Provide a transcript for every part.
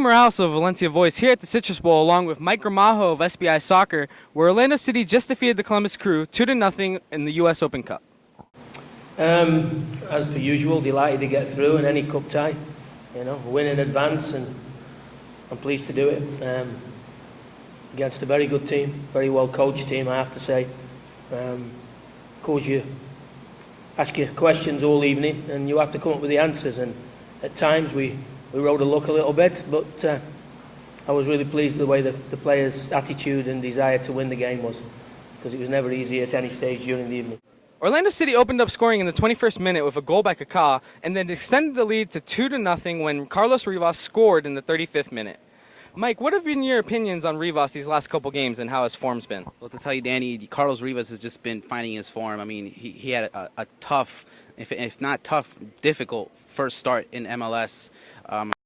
Morales of Valencia Voice here at the Citrus Bowl along with Mike Gramajo of SBI Soccer, where Orlando City just defeated the Columbus Crew 2-0 in the U.S. Open Cup. As per usual, delighted to get through in any cup tie. Win in advance, and I'm pleased to do it against a very good team, very well coached team, I have to say. Of course, you ask your questions all evening, and you have to come up with the answers. And at times we rode the luck a little bit, but I was really pleased with the way the players' attitude and desire to win the game was, because it was never easy at any stage during the evening. Orlando City opened up scoring in the 21st minute with a goal by Kaka, and then extended the lead to 2-0 when Carlos Rivas scored in the 35th minute. Mike, what have been your opinions on Rivas these last couple games and how his form's been? Well, to tell you, Danny, Carlos Rivas has just been finding his form. I mean, he had a tough, if not tough, difficult first start in MLS.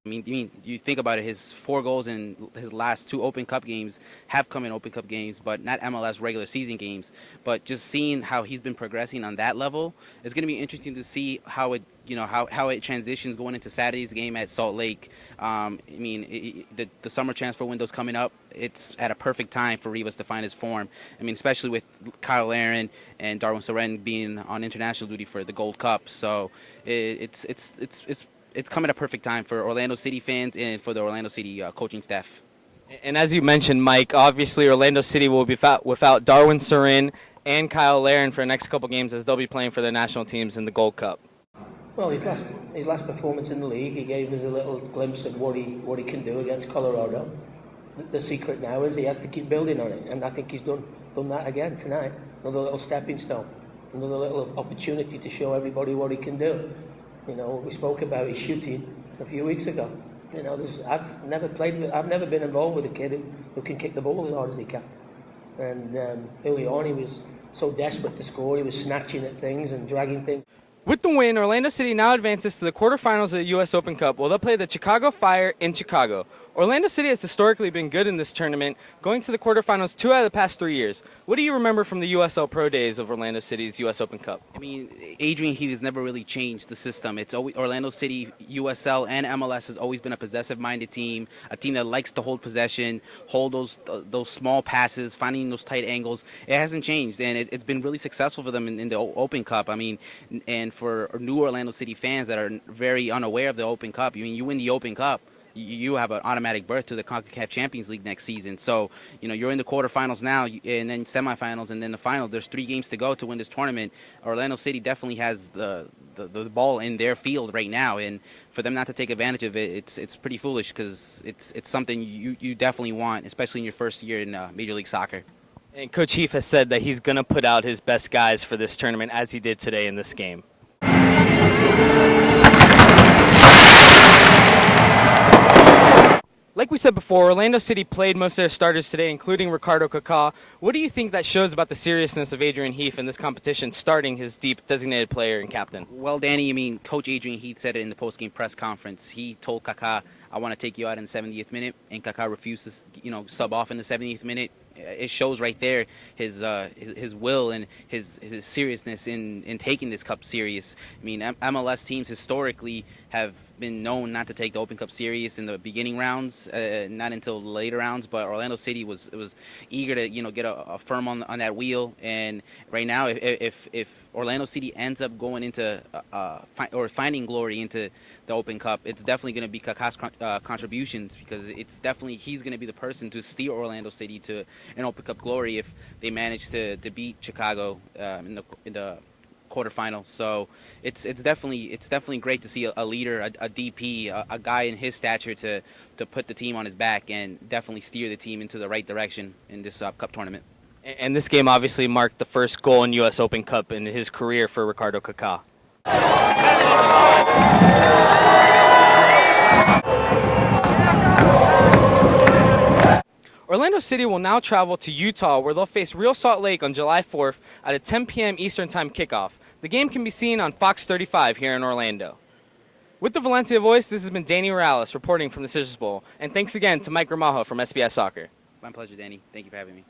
You think about it, his 4 goals in his last 2 Open Cup games have come in Open Cup games, but not MLS regular season games. But just seeing how he's been progressing on that level, it's going to be interesting to see how it, how it transitions going into Saturday's game at Salt Lake. The summer transfer window's coming up. It's at a perfect time for Rivas to find his form. Especially with Kyle Aaron and Darwin Soren being on international duty for the Gold Cup. So it's come at a perfect time for Orlando City fans and for the Orlando City coaching staff. And as you mentioned, Mike, obviously Orlando City will be without Darwin Soren and Kyle Laren for the next couple games, as they'll be playing for their national teams in the Gold Cup. Well, his last performance in the league, he gave us a little glimpse of what he can do against Colorado. The secret now is he has to keep building on it, and I think he's done that again tonight. Another little stepping stone, another little opportunity to show everybody what he can do. We spoke about his shooting a few weeks ago. I've never been involved with a kid who can kick the ball as hard as he can. And early on, he was so desperate to score, he was snatching at things and dragging things. With the win, Orlando City now advances to the quarterfinals of the U.S. Open Cup, where they'll play the Chicago Fire in Chicago. Orlando City has historically been good in this tournament, going to the quarterfinals 2 out of the past 3 years. What do you remember from the USL Pro days of Orlando City's U.S. Open Cup? Adrian Heath has never really changed the system. It's always Orlando City, USL, and MLS has always been a possessive-minded team, a team that likes to hold possession, hold those small passes, finding those tight angles. It hasn't changed, and it's been really successful for them in the Open Cup. And for new Orlando City fans that are very unaware of the Open Cup, you win the Open Cup, you have an automatic berth to the CONCACAF Champions League next season. So, you're in the quarterfinals now, and then semifinals, and then the final. There's 3 games to go to win this tournament. Orlando City definitely has the ball in their field right now, and for them not to take advantage of it, it's pretty foolish, because it's something you definitely want, especially in your first year in Major League Soccer. And Coach Heath has said that he's going to put out his best guys for this tournament, as he did today in this game. Like we said before, Orlando City played most of their starters today, including Ricardo Kaka. What do you think that shows about the seriousness of Adrian Heath in this competition, starting his deep designated player and captain? Well, Danny, Coach Adrian Heath said it in the post-game press conference. He told Kaka, "I want to take you out in the 70th minute," and Kaka refused to, sub off in the 70th minute. It shows right there his will and his seriousness in taking this cup serious. MLS teams historically have been known not to take the Open Cup serious in the beginning rounds, not until the later rounds. But Orlando City was eager to get a firm on that wheel. And right now, if Orlando City ends up going into or finding glory into the Open Cup, it's definitely going to be Kaka's contributions, because he's going to be the person to steer Orlando City to an Open Cup glory if they manage to beat Chicago in the quarterfinal. So it's definitely great to see a leader, a DP, a guy in his stature to put the team on his back and definitely steer the team into the right direction in this cup tournament. And this game obviously marked the first goal in U.S. Open Cup in his career for Ricardo Kaka. Orlando City will now travel to Utah, where they'll face Real Salt Lake on July 4th at a 10 p.m. Eastern Time kickoff. The game can be seen on Fox 35 here in Orlando. With the Valencia Voice, this has been Danny Morales reporting from the Citrus Bowl, and thanks again to Mike Gramajo from SBI Soccer. My pleasure, Danny. Thank you for having me.